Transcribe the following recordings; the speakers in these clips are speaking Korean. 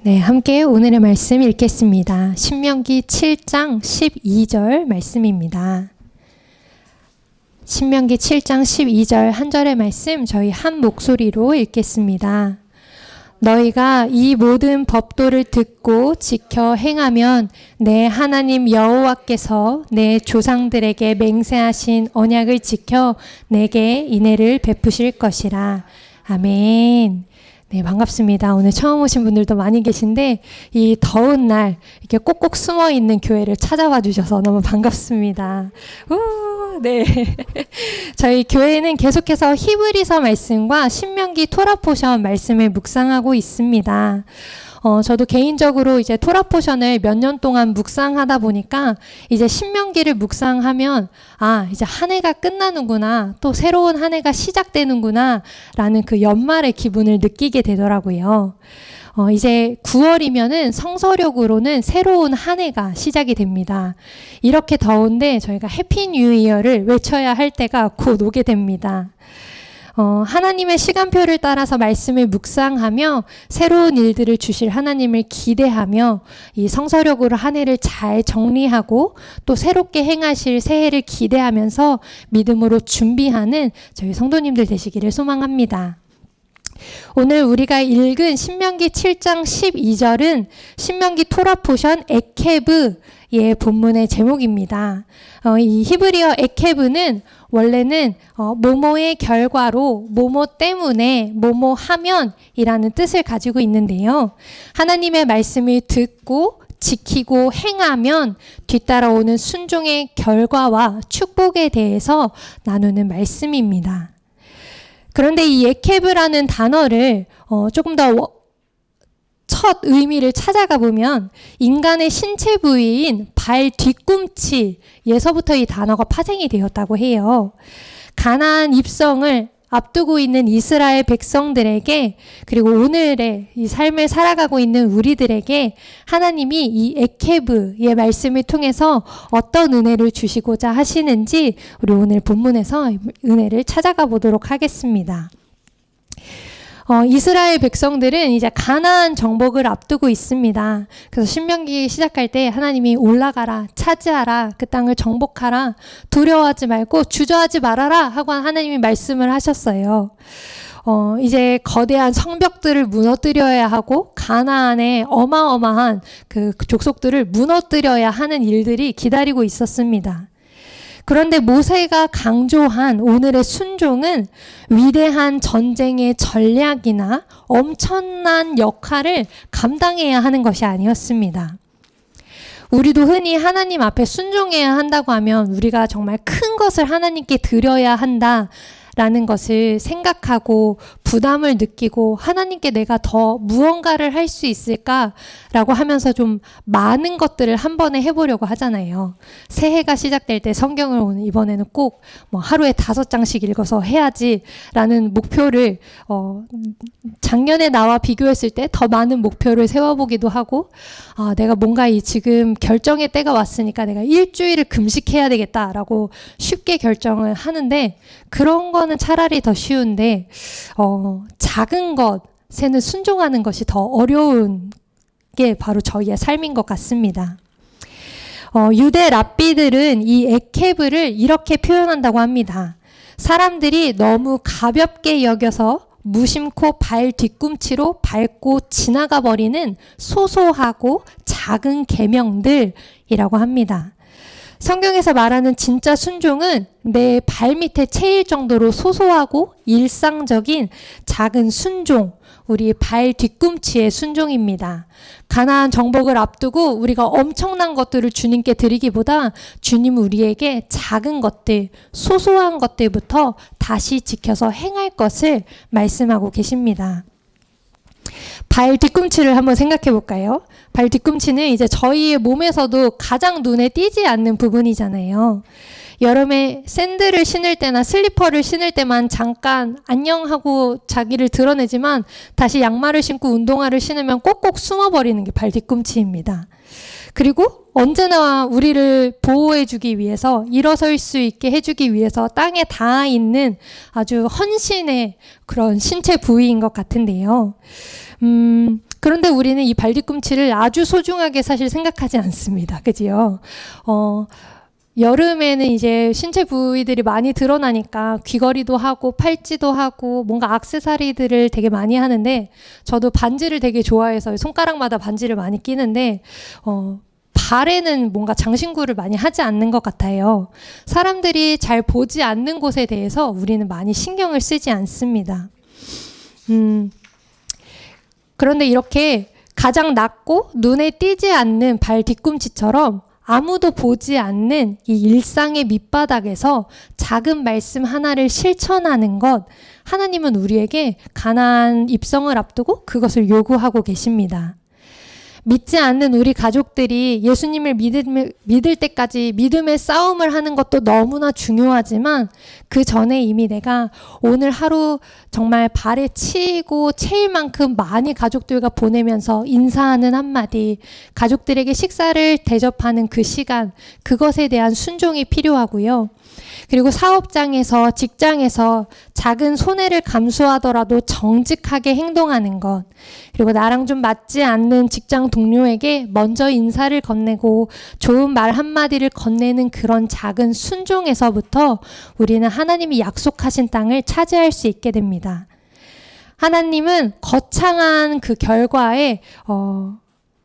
네, 함께 오늘의 말씀 읽겠습니다. 신명기 7장 12절 말씀입니다. 신명기 7장 12절 한 절의 말씀 저희 한 목소리로 읽겠습니다. 너희가 이 모든 법도를 듣고 지켜 행하면 내 하나님 여호와께서 내 조상들에게 맹세하신 언약을 지켜 내게 인애를 베푸실 것이라. 아멘. 네, 반갑습니다. 오늘 처음 오신 분들도 많이 계신데 이 더운 날 이렇게 꼭꼭 숨어 있는 교회를 찾아와 주셔서 너무 반갑습니다. 네. 저희 교회는 계속해서 히브리서 말씀과 신명기 토라 포션 말씀을 묵상하고 있습니다. 저도 개인적으로 이제 토라 포션을 몇 년 동안 묵상하다 보니까 이제 신명기를 묵상하면 이제 한 해가 끝나는구나, 또 새로운 한 해가 시작되는구나 라는 그 연말의 기분을 느끼게 되더라고요. 이제 9월이면은 성서력으로는 새로운 한 해가 시작이 됩니다. 이렇게 더운데 저희가 해피 뉴 이어를 외쳐야 할 때가 곧 오게 됩니다. 하나님의 시간표를 따라서 말씀을 묵상하며 새로운 일들을 주실 하나님을 기대하며 이 성서력으로 한 해를 잘 정리하고 또 새롭게 행하실 새해를 기대하면서 믿음으로 준비하는 저희 성도님들 되시기를 소망합니다. 오늘 우리가 읽은 신명기 7장 12절은 신명기 토라 포션 에케브의 본문의 제목입니다. 이 히브리어 에케브는 원래는 뭐뭐의 결과로 뭐뭐 때문에 뭐뭐 하면이라는 뜻을 가지고 있는데요. 하나님의 말씀을 듣고 지키고 행하면 뒤따라오는 순종의 결과와 축복에 대해서 나누는 말씀입니다. 그런데 이 에케브라는 단어를 조금 더 첫 의미를 찾아가 보면 인간의 신체 부위인 발 뒤꿈치에서부터 이 단어가 파생이 되었다고 해요. 가나안 입성을 앞두고 있는 이스라엘 백성들에게, 그리고 오늘의 이 삶을 살아가고 있는 우리들에게 하나님이 이 에케브의 말씀을 통해서 어떤 은혜를 주시고자 하시는지 우리 오늘 본문에서 은혜를 찾아가 보도록 하겠습니다. 이스라엘 백성들은 이제 가나안 정복을 앞두고 있습니다. 그래서 신명기 시작할 때 하나님이 올라가라, 차지하라, 그 땅을 정복하라, 두려워하지 말고 주저하지 말아라 하고 하나님이 말씀을 하셨어요. 이제 거대한 성벽들을 무너뜨려야 하고 가나안의 어마어마한 그 족속들을 무너뜨려야 하는 일들이 기다리고 있었습니다. 그런데 모세가 강조한 오늘의 순종은 위대한 전쟁의 전략이나 엄청난 역할을 감당해야 하는 것이 아니었습니다. 우리도 흔히 하나님 앞에 순종해야 한다고 하면 우리가 정말 큰 것을 하나님께 드려야 한다라는 것을 생각하고 부담을 느끼고 하나님께 내가 더 무언가를 할 수 있을까라고 하면서 좀 많은 것들을 한 번에 해보려고 하잖아요. 새해가 시작될 때 성경을 오늘 이번에는 꼭 하루에 5장씩 읽어서 해야지라는 목표를 작년에 나와 비교했을 때 더 많은 목표를 세워보기도 하고 내가 뭔가 지금 결정의 때가 왔으니까 내가 일주일을 금식해야 되겠다라고 쉽게 결정을 하는데 그런 거는 차라리 더 쉬운데 작은 것에는 순종하는 것이 더 어려운 게 바로 저희의 삶인 것 같습니다. 유대 랍비들은 이 에케브를 이렇게 표현한다고 합니다. 사람들이 너무 가볍게 여겨서 무심코 발 뒤꿈치로 밟고 지나가 버리는 소소하고 작은 계명들이라고 합니다. 성경에서 말하는 진짜 순종은 내 발밑에 채일 정도로 소소하고 일상적인 작은 순종, 우리 발 뒤꿈치의 순종입니다. 가나안 정복을 앞두고 우리가 엄청난 것들을 주님께 드리기보다 주님은 우리에게 작은 것들, 소소한 것들부터 다시 지켜서 행할 것을 말씀하고 계십니다. 발 뒤꿈치를 한번 생각해 볼까요? 발 뒤꿈치는 이제 저희의 몸에서도 가장 눈에 띄지 않는 부분이잖아요. 여름에 샌들을 신을 때나 슬리퍼를 신을 때만 잠깐 안녕하고 자기를 드러내지만 다시 양말을 신고 운동화를 신으면 꼭꼭 숨어버리는 게 발 뒤꿈치입니다. 그리고 언제나 우리를 보호해주기 위해서 일어설 수 있게 해주기 위해서 땅에 닿아 있는 아주 헌신의 그런 신체 부위인 것 같은데요. 그런데 우리는 이 발뒤꿈치를 아주 소중하게 사실 생각하지 않습니다. 그지요? 여름에는 이제 신체 부위들이 많이 드러나니까 귀걸이도 하고 팔찌도 하고 뭔가 액세서리들을 되게 많이 하는데, 저도 반지를 되게 좋아해서 손가락마다 반지를 많이 끼는데 발에는 뭔가 장신구를 많이 하지 않는 것 같아요. 사람들이 잘 보지 않는 곳에 대해서 우리는 많이 신경을 쓰지 않습니다. 그런데 이렇게 가장 낮고 눈에 띄지 않는 발 뒤꿈치처럼 아무도 보지 않는 이 일상의 밑바닥에서 작은 말씀 하나를 실천하는 것, 하나님은 우리에게 가나안 입성을 앞두고 그것을 요구하고 계십니다. 믿지 않는 우리 가족들이 예수님을 믿을 때까지 믿음의 싸움을 하는 것도 너무나 중요하지만, 그 전에 이미 내가 오늘 하루 정말 발에 치이고 채일 만큼 많이 가족들과 보내면서 인사하는 한마디, 가족들에게 식사를 대접하는 그 시간, 그것에 대한 순종이 필요하고요. 그리고 사업장에서, 직장에서 작은 손해를 감수하더라도 정직하게 행동하는 것, 그리고 나랑 좀 맞지 않는 직장 동료에게 먼저 인사를 건네고 좋은 말 한마디를 건네는 그런 작은 순종에서부터 우리는 하나님이 약속하신 땅을 차지할 수 있게 됩니다. 하나님은 거창한 그 결과에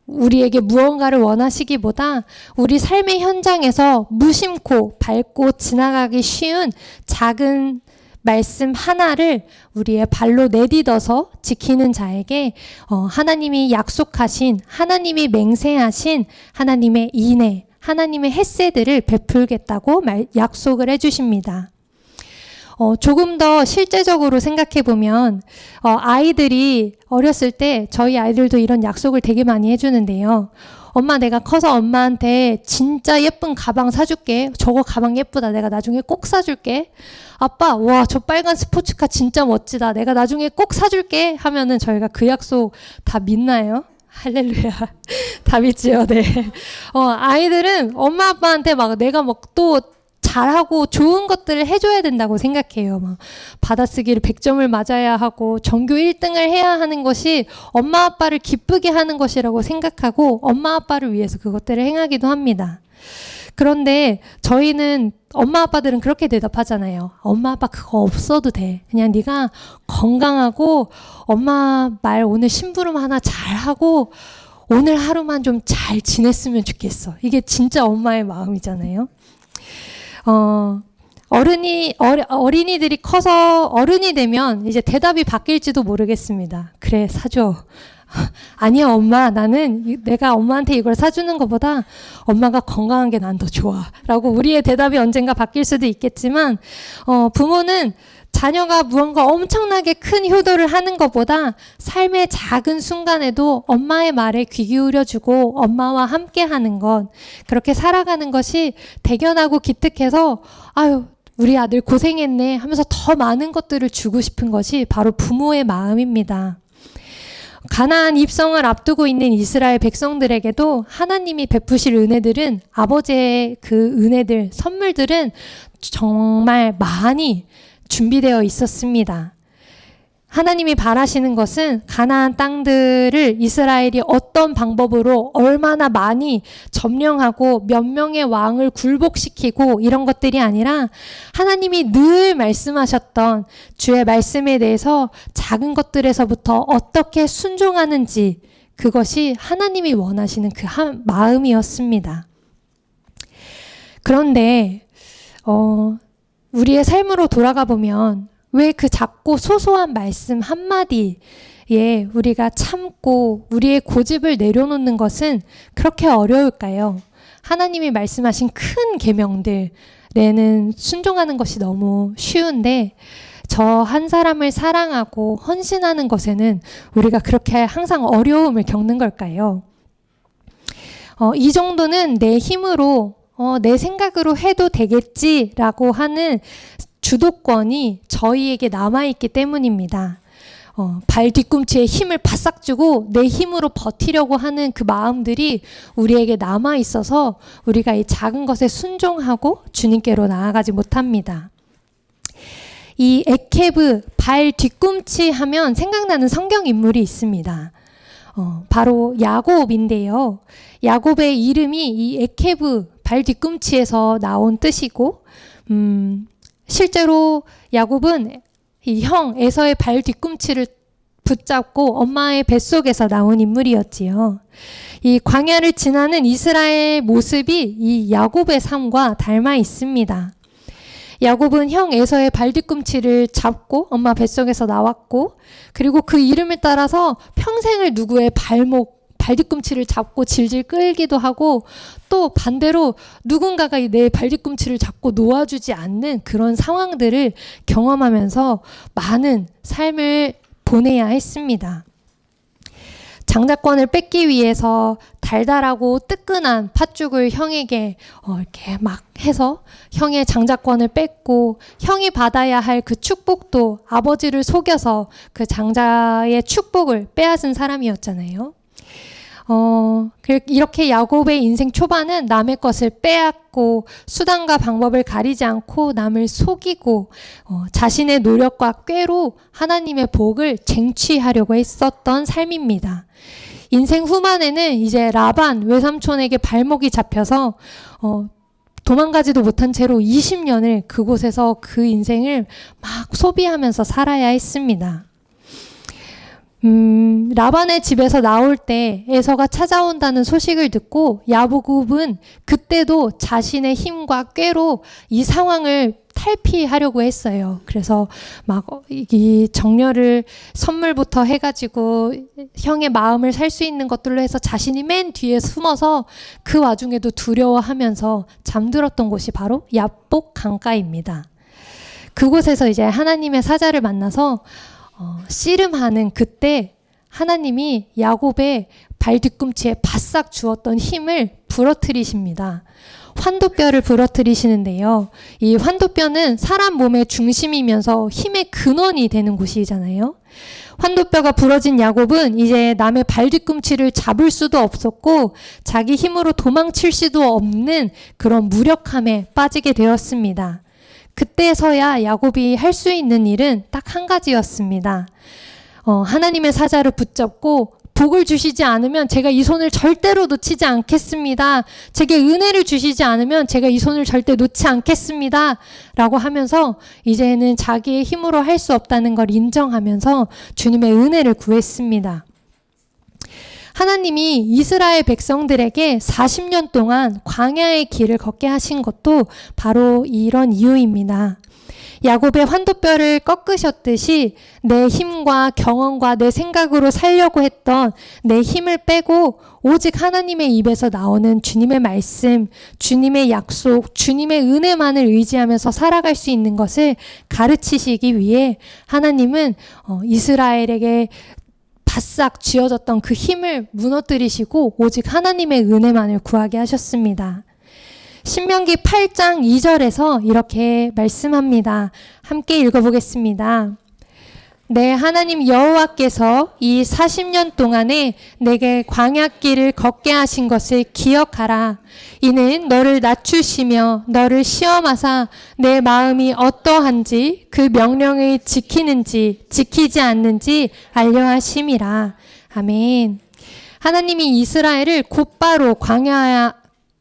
우리에게 무언가를 원하시기보다 우리 삶의 현장에서 무심코 밟고 지나가기 쉬운 작은 말씀 하나를 우리의 발로 내딛어서 지키는 자에게 하나님이 약속하신, 하나님이 맹세하신 하나님의 인애, 하나님의 헷세들을 베풀겠다고 약속을 해주십니다. 조금 더 실제적으로 생각해보면 아이들이 어렸을 때 저희 아이들도 이런 약속을 되게 많이 해주는데요. 엄마, 내가 커서 엄마한테 진짜 예쁜 가방 사줄게. 저거 가방 예쁘다. 내가 나중에 꼭 사줄게. 아빠, 와, 저 빨간 스포츠카 진짜 멋지다. 내가 나중에 꼭 사줄게. 하면은 저희가 그 약속 다 믿나요? 할렐루야. 다 믿지요. 네. 아이들은 엄마 아빠한테 막 내가 막 또 잘하고 좋은 것들을 해줘야 된다고 생각해요. 막 받아쓰기를 100점을 맞아야 하고 전교 1등을 해야 하는 것이 엄마 아빠를 기쁘게 하는 것이라고 생각하고 엄마 아빠를 위해서 그것들을 행하기도 합니다. 그런데 저희는, 엄마 아빠들은 그렇게 대답하잖아요. 엄마 아빠 그거 없어도 돼. 그냥 네가 건강하고 엄마 말 오늘 심부름 하나 잘하고 오늘 하루만 좀 잘 지냈으면 좋겠어. 이게 진짜 엄마의 마음이잖아요. 어린이들이 커서 어른이 되면 이제 대답이 바뀔지도 모르겠습니다. 그래, 사줘. 아니야, 엄마, 나는 내가 엄마한테 이걸 사주는 것보다 엄마가 건강한 게 난 더 좋아. 라고 우리의 대답이 언젠가 바뀔 수도 있겠지만, 부모는 자녀가 무언가 엄청나게 큰 효도를 하는 것보다 삶의 작은 순간에도 엄마의 말에 귀 기울여주고 엄마와 함께 하는 것, 그렇게 살아가는 것이 대견하고 기특해서 아유, 우리 아들 고생했네 하면서 더 많은 것들을 주고 싶은 것이 바로 부모의 마음입니다. 가나안 입성을 앞두고 있는 이스라엘 백성들에게도 하나님이 베푸실 은혜들은, 아버지의 그 은혜들, 선물들은 정말 많이 준비되어 있었습니다. 하나님이 바라시는 것은 가나안 땅들을 이스라엘이 어떤 방법으로 얼마나 많이 점령하고 몇 명의 왕을 굴복시키고 이런 것들이 아니라, 하나님이 늘 말씀하셨던 주의 말씀에 대해서 작은 것들에서부터 어떻게 순종하는지, 그것이 하나님이 원하시는 그 마음이었습니다. 그런데 우리의 삶으로 돌아가 보면 왜 그 작고 소소한 말씀 한마디에 우리가 참고 우리의 고집을 내려놓는 것은 그렇게 어려울까요? 하나님이 말씀하신 큰 계명들에는 순종하는 것이 너무 쉬운데, 저 한 사람을 사랑하고 헌신하는 것에는 우리가 그렇게 항상 어려움을 겪는 걸까요? 이 정도는 내 힘으로 내 생각으로 해도 되겠지라고 하는 주도권이 저희에게 남아있기 때문입니다. 발 뒤꿈치에 힘을 바싹 주고 내 힘으로 버티려고 하는 그 마음들이 우리에게 남아 있어서 우리가 이 작은 것에 순종하고 주님께로 나아가지 못합니다. 이 에케브, 발 뒤꿈치 하면 생각나는 성경 인물이 있습니다. 바로 야곱인데요. 야곱의 이름이 이 에케브, 발 뒤꿈치에서 나온 뜻이고, 실제로 야곱은 이 형 에서의 발 뒤꿈치를 붙잡고 엄마의 뱃속에서 나온 인물이었지요. 이 광야를 지나는 이스라엘 모습이 이 야곱의 삶과 닮아 있습니다. 야곱은 형 에서의 발 뒤꿈치를 잡고 엄마 뱃속에서 나왔고, 그리고 그 이름을 따라서 평생을 누구의 발 뒤꿈치를 잡고 질질 끌기도 하고, 또 반대로 누군가가 내 발 뒤꿈치를 잡고 놓아주지 않는 그런 상황들을 경험하면서 많은 삶을 보내야 했습니다. 장자권을 뺏기 위해서 달달하고 뜨끈한 팥죽을 형에게 이렇게 막 해서 형의 장자권을 뺏고, 형이 받아야 할 그 축복도 아버지를 속여서 그 장자의 축복을 빼앗은 사람이었잖아요. 이렇게 야곱의 인생 초반은 남의 것을 빼앗고 수단과 방법을 가리지 않고 남을 속이고 자신의 노력과 꾀로 하나님의 복을 쟁취하려고 했었던 삶입니다. 인생 후반에는 이제 라반 외삼촌에게 발목이 잡혀서 도망가지도 못한 채로 20년을 그곳에서 그 인생을 막 소비하면서 살아야 했습니다. 라반의 집에서 나올 때 에서가 찾아온다는 소식을 듣고 야곱은 그때도 자신의 힘과 꾀로 이 상황을 탈피하려고 했어요. 그래서 막 이 정렬을 선물부터 해가지고 형의 마음을 살 수 있는 것들로 해서 자신이 맨 뒤에 숨어서 그 와중에도 두려워하면서 잠들었던 곳이 바로 야복 강가입니다. 그곳에서 이제 하나님의 사자를 만나서 씨름하는 그때 하나님이 야곱의 발 뒤꿈치에 바싹 주었던 힘을 부러뜨리십니다. 환도뼈를 부러뜨리시는데요. 이 환도뼈는 사람 몸의 중심이면서 힘의 근원이 되는 곳이잖아요. 환도뼈가 부러진 야곱은 이제 남의 발 뒤꿈치를 잡을 수도 없었고 자기 힘으로 도망칠 수도 없는 그런 무력함에 빠지게 되었습니다. 그때서야 야곱이 할 수 있는 일은 딱 한 가지였습니다. 하나님의 사자를 붙잡고 복을 주시지 않으면 제가 이 손을 절대로 놓치지 않겠습니다. 제게 은혜를 주시지 않으면 제가 이 손을 절대 놓지 않겠습니다. 라고 하면서 이제는 자기의 힘으로 할 수 없다는 걸 인정하면서 주님의 은혜를 구했습니다. 하나님이 이스라엘 백성들에게 40년 동안 광야의 길을 걷게 하신 것도 바로 이런 이유입니다. 야곱의 환도뼈를 꺾으셨듯이 내 힘과 경험과 내 생각으로 살려고 했던 내 힘을 빼고 오직 하나님의 입에서 나오는 주님의 말씀, 주님의 약속, 주님의 은혜만을 의지하면서 살아갈 수 있는 것을 가르치시기 위해 하나님은 이스라엘에게 바싹 쥐어졌던 그 힘을 무너뜨리시고 오직 하나님의 은혜만을 구하게 하셨습니다. 신명기 8장 2절에서 이렇게 말씀합니다. 함께 읽어보겠습니다. 내 하나님 여호와께서 이 40년 동안에 내게 광야길을 걷게 하신 것을 기억하라. 이는 너를 낮추시며 너를 시험하사 내 마음이 어떠한지 그 명령을 지키는지 지키지 않는지 알려 하심이라. 아멘. 하나님이 이스라엘을 곧바로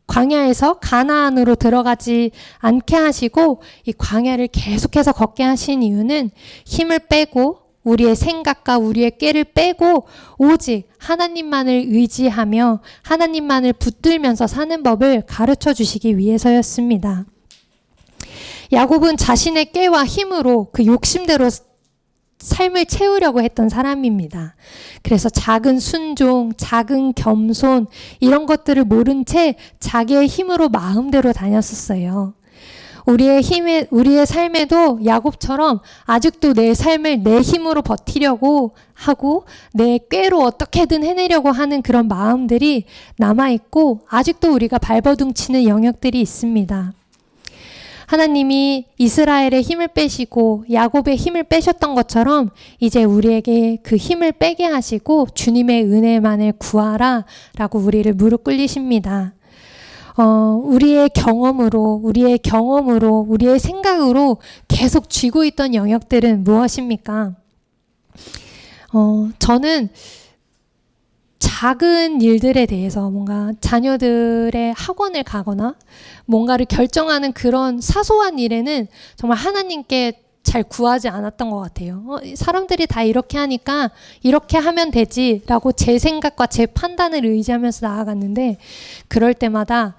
광야에서 가나안으로 들어가지 않게 하시고 이 광야를 계속해서 걷게 하신 이유는 힘을 빼고 우리의 생각과 우리의 꾀를 빼고 오직 하나님만을 의지하며 하나님만을 붙들면서 사는 법을 가르쳐 주시기 위해서였습니다. 야곱은 자신의 꾀와 힘으로 그 욕심대로 삶을 채우려고 했던 사람입니다. 그래서 작은 순종, 작은 겸손 이런 것들을 모른 채 자기의 힘으로 마음대로 다녔었어요. 우리의 삶에도 야곱처럼 아직도 내 삶을 내 힘으로 버티려고 하고 내 꾀로 어떻게든 해내려고 하는 그런 마음들이 남아있고 아직도 우리가 발버둥치는 영역들이 있습니다. 하나님이 이스라엘의 힘을 빼시고 야곱의 힘을 빼셨던 것처럼 이제 우리에게 그 힘을 빼게 하시고 주님의 은혜만을 구하라 라고 우리를 무릎 꿇리십니다. 우리의 경험으로, 우리의 생각으로 계속 쥐고 있던 영역들은 무엇입니까? 저는 작은 일들에 대해서 뭔가 자녀들의 학원을 가거나 뭔가를 결정하는 그런 사소한 일에는 정말 하나님께 잘 구하지 않았던 것 같아요. 사람들이 다 이렇게 하니까 이렇게 하면 되지라고 제 생각과 제 판단을 의지하면서 나아갔는데 그럴 때마다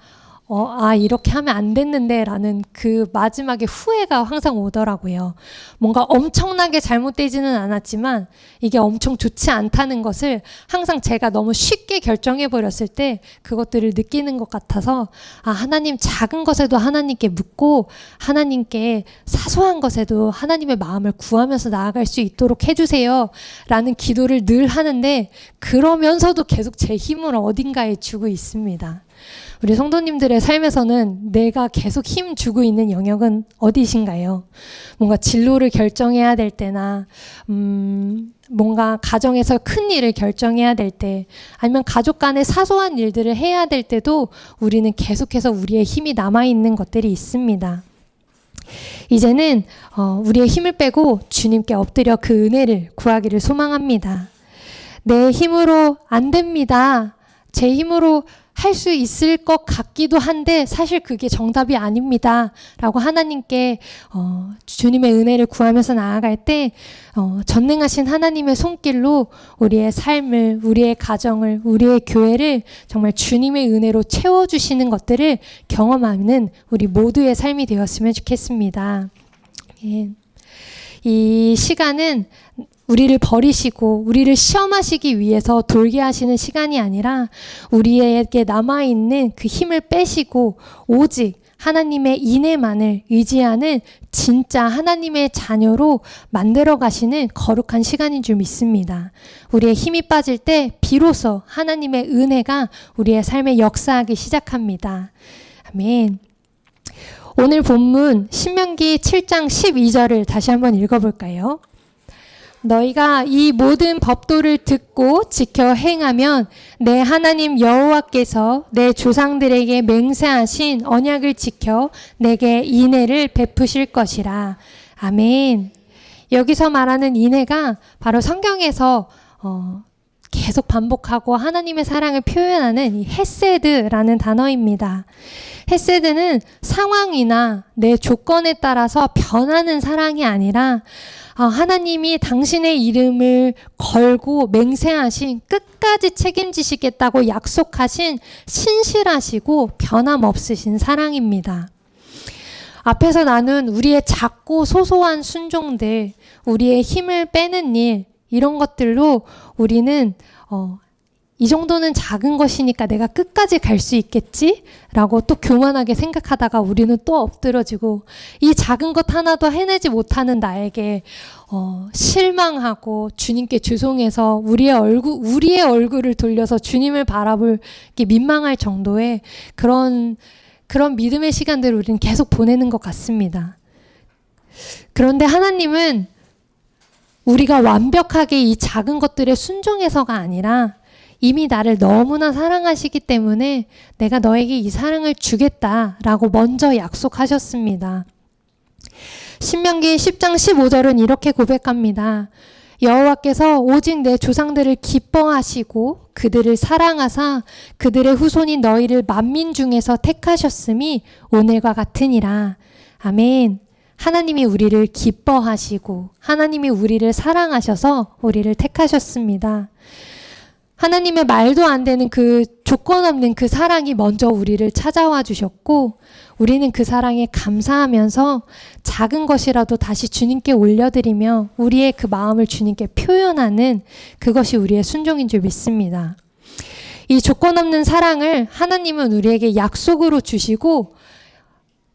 이렇게 하면 안 됐는데 라는 그 마지막에 후회가 항상 오더라고요. 뭔가 엄청나게 잘못되지는 않았지만 이게 엄청 좋지 않다는 것을 항상 제가 너무 쉽게 결정해버렸을 때 그것들을 느끼는 것 같아서 하나님 작은 것에도 하나님께 묻고 하나님께 사소한 것에도 하나님의 마음을 구하면서 나아갈 수 있도록 해주세요 라는 기도를 늘 하는데 그러면서도 계속 제 힘을 어딘가에 주고 있습니다. 우리 성도님들의 삶에서는 내가 계속 힘 주고 있는 영역은 어디신가요? 뭔가 진로를 결정해야 될 때나 뭔가 가정에서 큰 일을 결정해야 될 때 아니면 가족 간의 사소한 일들을 해야 될 때도 우리는 계속해서 우리의 힘이 남아있는 것들이 있습니다. 이제는 우리의 힘을 빼고 주님께 엎드려 그 은혜를 구하기를 소망합니다. 내 힘으로 안 됩니다. 제 힘으로 할 수 있을 것 같기도 한데 사실 그게 정답이 아닙니다 라고 하나님께 주님의 은혜를 구하면서 나아갈 때 전능하신 하나님의 손길로 우리의 삶을, 우리의 가정을, 우리의 교회를 정말 주님의 은혜로 채워주시는 것들을 경험하는 우리 모두의 삶이 되었으면 좋겠습니다. 예. 이 시간은 우리를 버리시고 우리를 시험하시기 위해서 돌게 하시는 시간이 아니라 우리에게 남아있는 그 힘을 빼시고 오직 하나님의 인애만을 의지하는 진짜 하나님의 자녀로 만들어 가시는 거룩한 시간인 줄 믿습니다. 우리의 힘이 빠질 때 비로소 하나님의 은혜가 우리의 삶에 역사하기 시작합니다. 아멘. 오늘 본문 신명기 7장 12절을 다시 한번 읽어볼까요? 너희가 이 모든 법도를 듣고 지켜 행하면 내 하나님 여호와께서 내 조상들에게 맹세하신 언약을 지켜 내게 인애를 베푸실 것이라. 아멘. 여기서 말하는 인애가 바로 성경에서 계속 반복하고 하나님의 사랑을 표현하는 이 헤세드라는 단어입니다. 헤세드는 상황이나 내 조건에 따라서 변하는 사랑이 아니라 하나님이 당신의 이름을 걸고 맹세하신 끝까지 책임지시겠다고 약속하신 신실하시고 변함없으신 사랑입니다. 앞에서 나눈 우리의 작고 소소한 순종들, 우리의 힘을 빼는 일, 이런 것들로 우리는 이 정도는 작은 것이니까 내가 끝까지 갈 수 있겠지? 라고 또 교만하게 생각하다가 우리는 또 엎드러지고 이 작은 것 하나도 해내지 못하는 나에게 실망하고 주님께 죄송해서 우리의 얼굴을 돌려서 주님을 바라볼 민망할 정도의 그런 믿음의 시간들을 우리는 계속 보내는 것 같습니다. 그런데 하나님은 우리가 완벽하게 이 작은 것들에 순종해서가 아니라 이미 나를 너무나 사랑하시기 때문에 내가 너에게 이 사랑을 주겠다라고 먼저 약속하셨습니다. 신명기 10장 15절은 이렇게 고백합니다. 여호와께서 오직 내 조상들을 기뻐하시고 그들을 사랑하사 그들의 후손인 너희를 만민 중에서 택하셨음이 오늘과 같으니라. 아멘. 하나님이 우리를 기뻐하시고 하나님이 우리를 사랑하셔서 우리를 택하셨습니다. 하나님의 말도 안 되는 그 조건 없는 그 사랑이 먼저 우리를 찾아와 주셨고 우리는 그 사랑에 감사하면서 작은 것이라도 다시 주님께 올려드리며 우리의 그 마음을 주님께 표현하는 그것이 우리의 순종인 줄 믿습니다. 이 조건 없는 사랑을 하나님은 우리에게 약속으로 주시고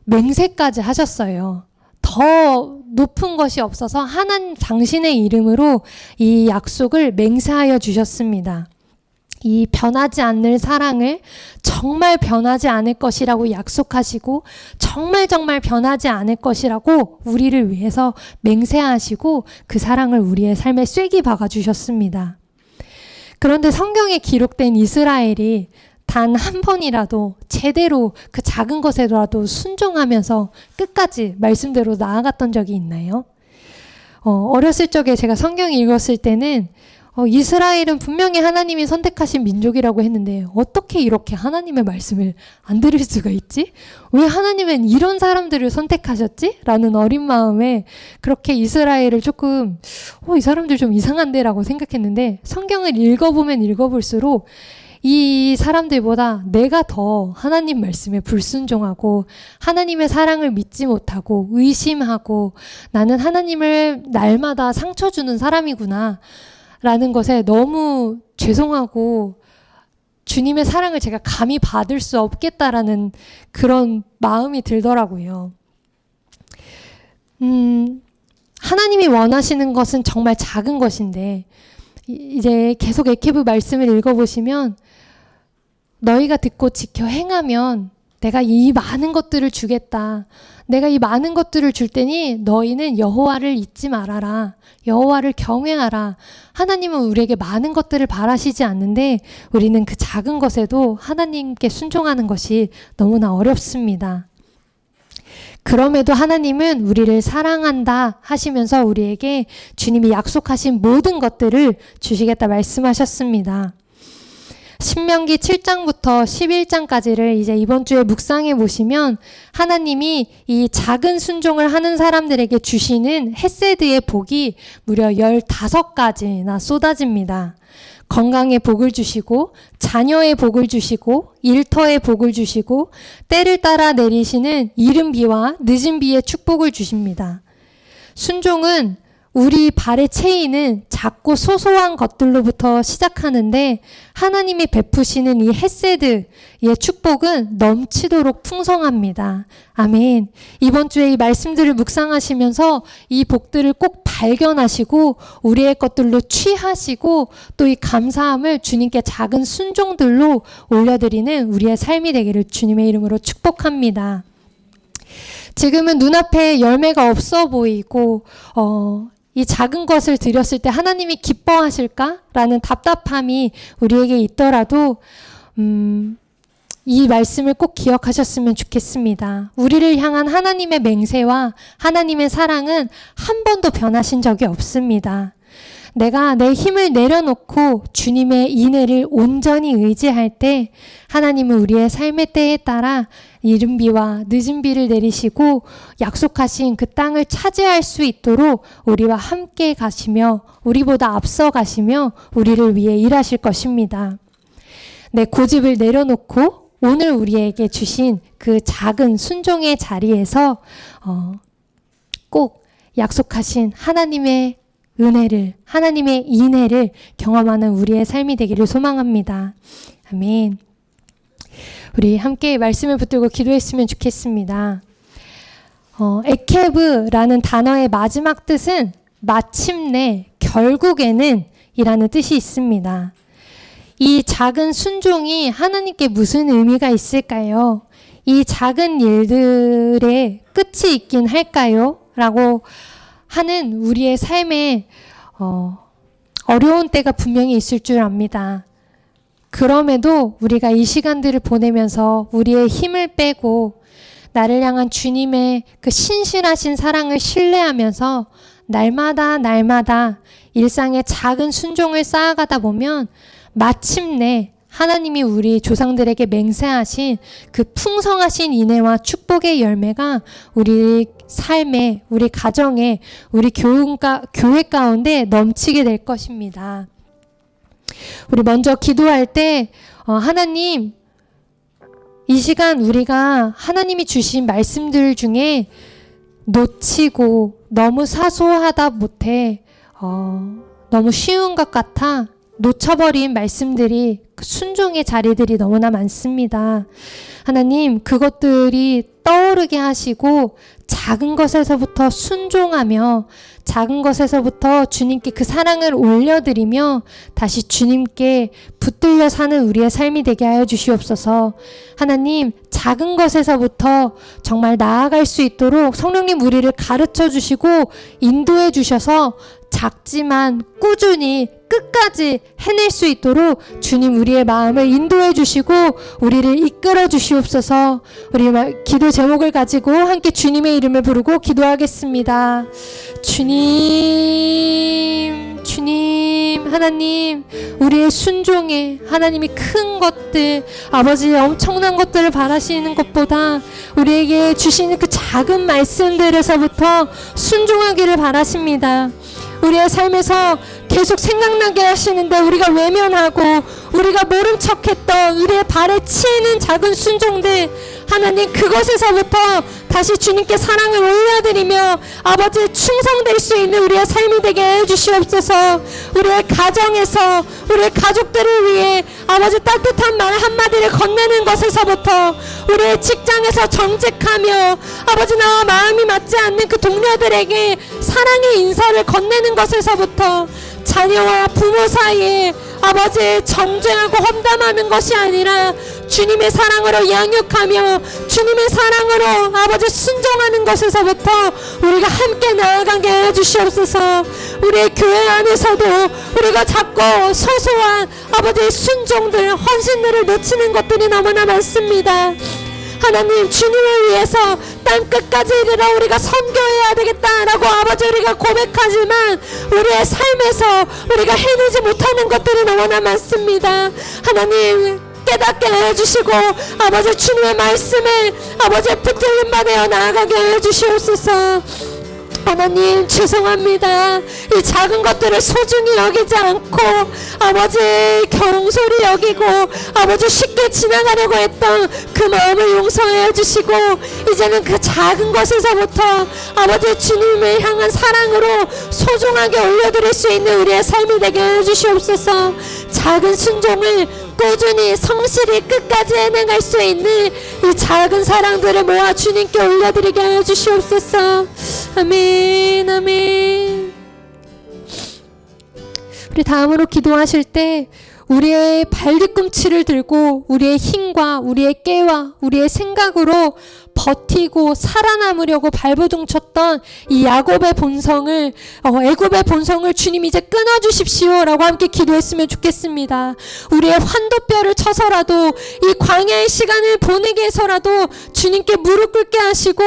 맹세까지 하셨어요. 더 높은 것이 없어서 하나님 당신의 이름으로 이 약속을 맹세하여 주셨습니다. 이 변하지 않는 사랑을 정말 변하지 않을 것이라고 약속하시고 정말 변하지 않을 것이라고 우리를 위해서 맹세하시고 그 사랑을 우리의 삶에 쐐기 박아주셨습니다. 그런데 성경에 기록된 이스라엘이 단 한 번이라도 제대로 그 작은 것에라도 순종하면서 끝까지 말씀대로 나아갔던 적이 있나요? 어렸을 적에 제가 성경 읽었을 때는 이스라엘은 분명히 하나님이 선택하신 민족이라고 했는데 어떻게 이렇게 하나님의 말씀을 안 들을 수가 있지? 왜 하나님은 이런 사람들을 선택하셨지? 라는 어린 마음에 그렇게 이스라엘을 조금 이 사람들 좀 이상한데 라고 생각했는데 성경을 읽어보면 읽어볼수록 이 사람들보다 내가 더 하나님 말씀에 불순종하고 하나님의 사랑을 믿지 못하고 의심하고 나는 하나님을 날마다 상처 주는 사람이구나 라는 것에 너무 죄송하고 주님의 사랑을 제가 감히 받을 수 없겠다라는 그런 마음이 들더라고요. 하나님이 원하시는 것은 정말 작은 것인데 이제 계속 에케브 말씀을 읽어보시면 너희가 듣고 지켜 행하면 내가 이 많은 것들을 주겠다. 내가 이 많은 것들을 줄 테니 너희는 여호와를 잊지 말아라. 여호와를 경외하라. 하나님은 우리에게 많은 것들을 바라시지 않는데 우리는 그 작은 것에도 하나님께 순종하는 것이 너무나 어렵습니다. 그럼에도 하나님은 우리를 사랑한다 하시면서 우리에게 주님이 약속하신 모든 것들을 주시겠다 말씀하셨습니다. 신명기 7장부터 11장까지를 이제 이번 주에 묵상해 보시면 하나님이 이 작은 순종을 하는 사람들에게 주시는 헤세드의 복이 무려 15가지나 쏟아집니다. 건강의 복을 주시고 자녀의 복을 주시고 일터의 복을 주시고 때를 따라 내리시는 이른 비와 늦은 비의 축복을 주십니다. 순종은 우리 발에 채이는 작고 소소한 것들로부터 시작하는데 하나님이 베푸시는 이 헤세드의 축복은 넘치도록 풍성합니다. 아멘. 이번 주에 이 말씀들을 묵상하시면서 이 복들을 꼭 발견하시고 우리의 것들로 취하시고 또 이 감사함을 주님께 작은 순종들로 올려드리는 우리의 삶이 되기를 주님의 이름으로 축복합니다. 지금은 눈앞에 열매가 없어 보이고 이 작은 것을 드렸을 때 하나님이 기뻐하실까라는 답답함이 우리에게 있더라도 이 말씀을 꼭 기억하셨으면 좋겠습니다. 우리를 향한 하나님의 맹세와 하나님의 사랑은 한 번도 변하신 적이 없습니다. 내가 내 힘을 내려놓고 주님의 인애를 온전히 의지할 때 하나님은 우리의 삶의 때에 따라 이른 비와 늦은 비를 내리시고 약속하신 그 땅을 차지할 수 있도록 우리와 함께 가시며 우리보다 앞서 가시며 우리를 위해 일하실 것입니다. 내 고집을 내려놓고 오늘 우리에게 주신 그 작은 순종의 자리에서 꼭 약속하신 하나님의 은혜를, 하나님의 인애를 경험하는 우리의 삶이 되기를 소망합니다. 아멘. 우리 함께 말씀을 붙들고 기도했으면 좋겠습니다. 에케브라는 단어의 마지막 뜻은 마침내, 결국에는 이라는 뜻이 있습니다. 이 작은 순종이 하나님께 무슨 의미가 있을까요? 이 작은 일들의 끝이 있긴 할까요? 라고 하는 우리의 삶에 어려운 때가 분명히 있을 줄 압니다. 그럼에도 우리가 이 시간들을 보내면서 우리의 힘을 빼고 나를 향한 주님의 그 신실하신 사랑을 신뢰하면서 날마다 일상의 작은 순종을 쌓아가다 보면 마침내 하나님이 우리 조상들에게 맹세하신 그 풍성하신 인애와 축복의 열매가 우리 삶에, 우리 가정에, 우리 교회 가운데 넘치게 될 것입니다. 우리 먼저 기도할 때 하나님, 이 시간 우리가 하나님이 주신 말씀들 중에 놓치고 너무 사소하다 못해 너무 쉬운 것 같아 놓쳐버린 말씀들이 순종의 자리들이 너무나 많습니다. 하나님, 그것들이 떠오르게 하시고 작은 것에서부터 순종하며 작은 것에서부터 주님께 그 사랑을 올려드리며 다시 주님께 붙들려 사는 우리의 삶이 되게 하여 주시옵소서. 하나님, 작은 것에서부터 정말 나아갈 수 있도록 성령님 우리를 가르쳐 주시고 인도해 주셔서 작지만 꾸준히 끝까지 해낼 수 있도록 주님 우리의 마음을 인도해 주시고 우리를 이끌어 주시옵소서. 우리 기도 제목을 가지고 함께 주님의 이름을 부르고 기도하겠습니다. 주님, 주님, 하나님, 우리의 순종에 하나님이 큰 것들, 아버지의 엄청난 것들을 바라시는 것보다 우리에게 주시는 그 작은 말씀들에서부터 순종하기를 바라십니다. 우리의 삶에서 계속 생각나게 하시는데 우리가 외면하고 우리가 모른 척했던 우리의 발에 치이는 작은 순종들, 하나님 그것에서부터 다시 주님께 사랑을 올려드리며 아버지의 충성될 수 있는 우리의 삶이 되게 해주시옵소서. 우리의 가정에서 우리의 가족들을 위해 아버지 따뜻한 말 한마디를 건네는 것에서부터 우리의 직장에서 정직하며 아버지 나와 마음이 맞지 않는 그 동료들에게 사랑의 인사를 건네는 것에서부터 자녀와 부모 사이에 아버지 정죄하고 험담하는 것이 아니라 주님의 사랑으로 양육하며 주님의 사랑으로 아버지 순종하는 것에서부터 우리가 함께 나아가게 해주시옵소서. 우리의 교회 안에서도 우리가 자꾸 소소한 아버지의 순종들, 헌신들을 놓치는 것들이 너무나 많습니다. 하나님, 주님을 위해서 땅 끝까지 이르러 우리가 선교해야 되겠다라고 아버지 우리가 고백하지만 우리의 삶에서 우리가 해내지 못하는 것들이 너무나 많습니다. 하나님, 깨닫게 해주시고 아버지 주님의 말씀에 아버지 붙들림 받아 나아가게 해주시옵소서. 하나님, 죄송합니다. 이 작은 것들을 소중히 여기지 않고 아버지 경솔히 여기고 아버지 쉽게 지나가려고 했던 그 마음을 용서해 주시고 이제는 그 작은 것에서부터 아버지 주님을 향한 사랑으로 소중하게 올려드릴 수 있는 우리의 삶이 되게 해주시옵소서. 작은 순종을 꾸준히 성실히 끝까지 해나갈 수 있는 이 작은 사랑들을 모아 주님께 올려드리게 해주시옵소서. 아멘, 아멘. 우리 다음으로 기도하실 때 우리의 발뒤꿈치를 들고 우리의 힘과 우리의 깨와 우리의 생각으로 버티고 살아남으려고 발버둥 쳤던 이 야곱의 본성을 애굽의 본성을 주님 이제 끊어주십시오 라고 함께 기도했으면 좋겠습니다. 우리의 환도뼈를 쳐서라도 이 광야의 시간을 보내게 해서라도 주님께 무릎 꿇게 하시고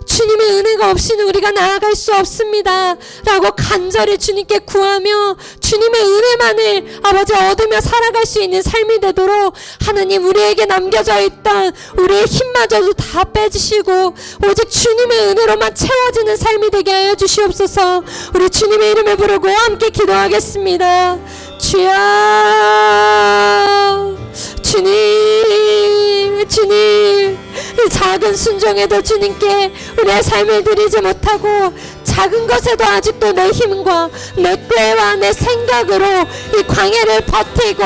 주님의 은혜가 없이는 우리가 나아갈 수 없습니다 라고 간절히 주님께 구하며 주님의 은혜만을 아버지 얻으며 살아갈 수 있는 삶이 되도록 하나님 우리에게 남겨져 있던 우리의 힘마저도 다 빼주시고 오직 주님의 은혜로만 채워지는 삶이 되게 하여 주시옵소서. 우리 주님의 이름을 부르고 함께 기도하겠습니다. 주여, 주님, 주님, 이 작은 순종에도 주님께 우리의 삶을 드리지 못하고 작은 것에도 아직도 내 힘과 내 꾀와 내 생각으로 이 광야를 버티고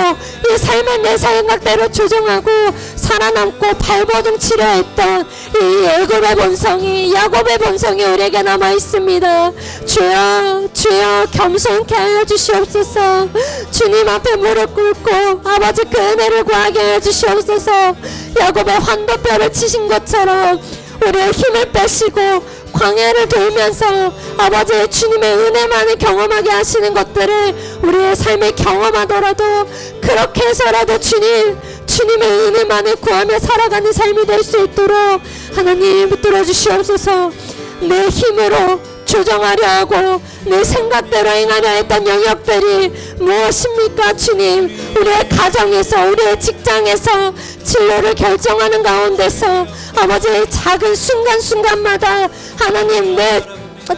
이 삶을 내 생각대로 조종하고 살아남고 발버둥 치려 했던 이 애굽의 본성이 야곱의 본성이 우리에게 남아 있습니다. 주여, 주여 겸손케 하여 주시옵소서. 주님 앞에 무릎 꿇고 아버지 그 은혜를 구하게 하여 주시옵소서. 야곱의 환도뼈를 치신 것처럼 우리의 힘을 빼시고 광야를 돌면서 아버지 주님의 은혜만을 경험하게 하시는 것들을 우리의 삶에 경험하더라도 그렇게 해서라도 주님의 은혜만을 구하며 살아가는 삶이 될 수 있도록 하나님 붙들어 주시옵소서. 내 힘으로 조정하려 하고 내 생각대로 행하려 했던 영역들이 무엇입니까? 주님, 우리의 가정에서 우리의 직장에서 진로를 결정하는 가운데서 아버지의 작은 순간순간마다 하나님 내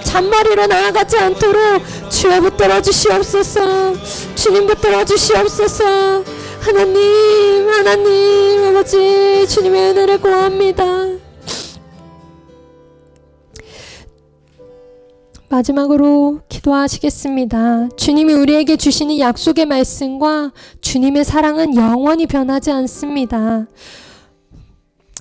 잔머리로 나아가지 않도록 주여 붙들어 주시옵소서. 주님 붙들어 주시옵소서. 하나님, 하나님 아버지 주님의 은혜를 구합니다. 마지막으로 기도하시겠습니다. 주님이 우리에게 주시는 약속의 말씀과 주님의 사랑은 영원히 변하지 않습니다.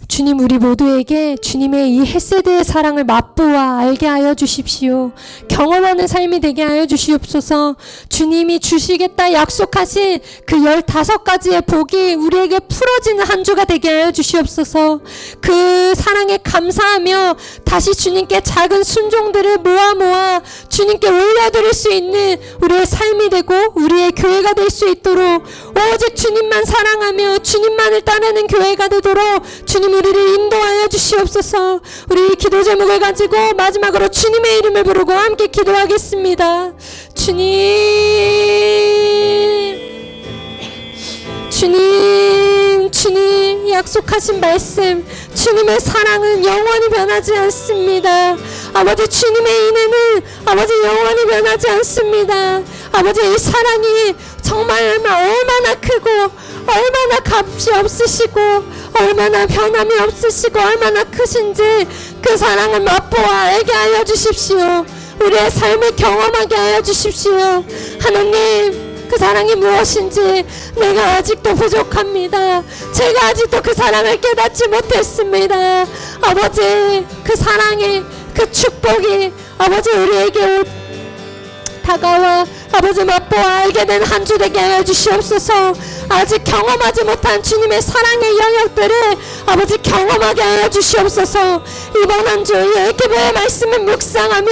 주님, 우리 모두에게 주님의 이 헤세드의 사랑을 맛보아 알게 하여 주십시오. 경험하는 삶이 되게 하여 주시옵소서. 주님이 주시겠다 약속하신 그 15가지의 복이 우리에게 풀어지는 한 주가 되게 하여 주시옵소서. 그 사랑에 감사하며 다시 주님께 작은 순종들을 모아 주님께 올려드릴 수 있는 우리의 삶이 되고 우리의 교회가 될 수 있도록, 오직 주님만 사랑하며 주님만을 따르는 교회가 되도록 주님 우리를 인도하여 주시옵소서. 우리 기도 제목을 가지고 마지막으로 주님의 이름을 부르고 함께 기도하겠습니다. 주님 약속하신 말씀, 주님의 사랑은 영원히 변하지 않습니다. 아버지, 주님의 인애는 아버지 영원히 변하지 않습니다. 아버지, 이 사랑이 정말 얼마나 크고 얼마나 값이 없으시고 얼마나 변함이 없으시고 얼마나 크신지 그 사랑을 맛보아 알게 하여 주십시오. 우리의 삶을 경험하게 하여 주십시오. 하나님, 그 사랑이 무엇인지 내가 아직도 부족합니다. 제가 아직도 그 사랑을 깨닫지 못했습니다. 아버지, 그 사랑의 그 축복이 아버지 우리에게 다가와 아버지 맛보아 알게 된 한 주 되게 하여 주시옵소서. 아직 경험하지 못한 주님의 사랑의 영역들을 아버지 경험하게 하여 주시옵소서. 이번 한 주 예기보의 말씀을 묵상하며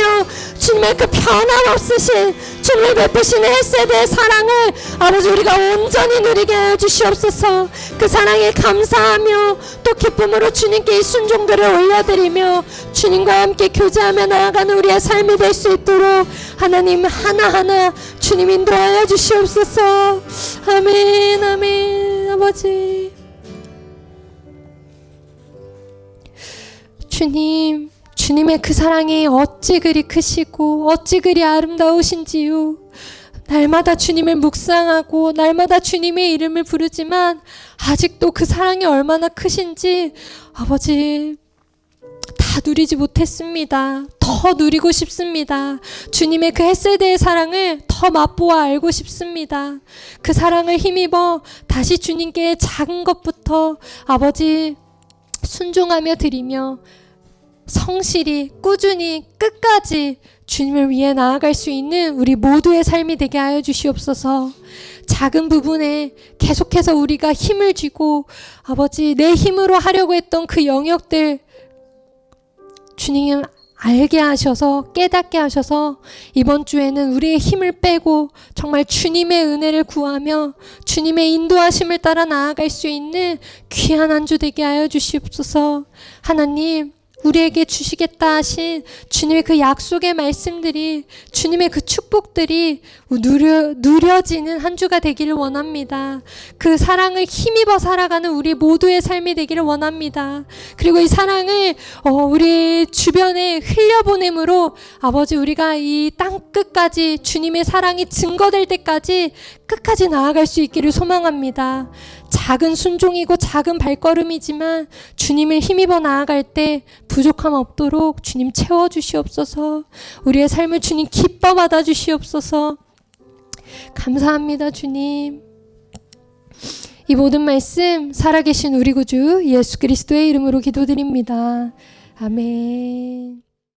주님의 그 변함없으신 주님이 베푸시는 헬세드의 사랑을 아버지 우리가 온전히 누리게 하여 주시옵소서. 그 사랑에 감사하며 또 기쁨으로 주님께 이 순종들을 올려드리며 주님과 함께 교제하며 나아가는 우리의 삶이 될 수 있도록 하나님 하나하나 주님 인도하여 주시옵소서. 아멘, 아멘. 아버지, 주님의 그 사랑이 어찌 그리 크시고 어찌 그리 아름다우신지요. 날마다 주님을 묵상하고 날마다 주님의 이름을 부르지만 아직도 그 사랑이 얼마나 크신지 아버지 다 누리지 못했습니다. 더 누리고 싶습니다. 주님의 그 헤세드의 사랑을 더 맛보아 알고 싶습니다. 그 사랑을 힘입어 다시 주님께 작은 것부터 아버지 순종하며 드리며 성실히 꾸준히 끝까지 주님을 위해 나아갈 수 있는 우리 모두의 삶이 되게 하여 주시옵소서. 작은 부분에 계속해서 우리가 힘을 쥐고 아버지 내 힘으로 하려고 했던 그 영역들 주님 알게 하셔서 깨닫게 하셔서 이번 주에는 우리의 힘을 빼고 정말 주님의 은혜를 구하며 주님의 인도하심을 따라 나아갈 수 있는 귀한 한 주 되게 하여 주시옵소서. 하나님, 우리에게 주시겠다 하신 주님의 그 약속의 말씀들이 주님의 그 축복들이 누려지는 한 주가 되기를 원합니다. 그 사랑을 힘입어 살아가는 우리 모두의 삶이 되기를 원합니다. 그리고 이 사랑을 우리 주변에 흘려보냄으로 아버지 우리가 이 땅끝까지 주님의 사랑이 증거될 때까지 끝까지 나아갈 수 있기를 소망합니다. 작은 순종이고 작은 발걸음이지만 주님을 힘입어 나아갈 때 부족함 없도록 주님 채워주시옵소서. 우리의 삶을 주님 기뻐 받아주시옵소서. 감사합니다, 주님. 이 모든 말씀 살아계신 우리 구주 예수 그리스도의 이름으로 기도드립니다. 아멘.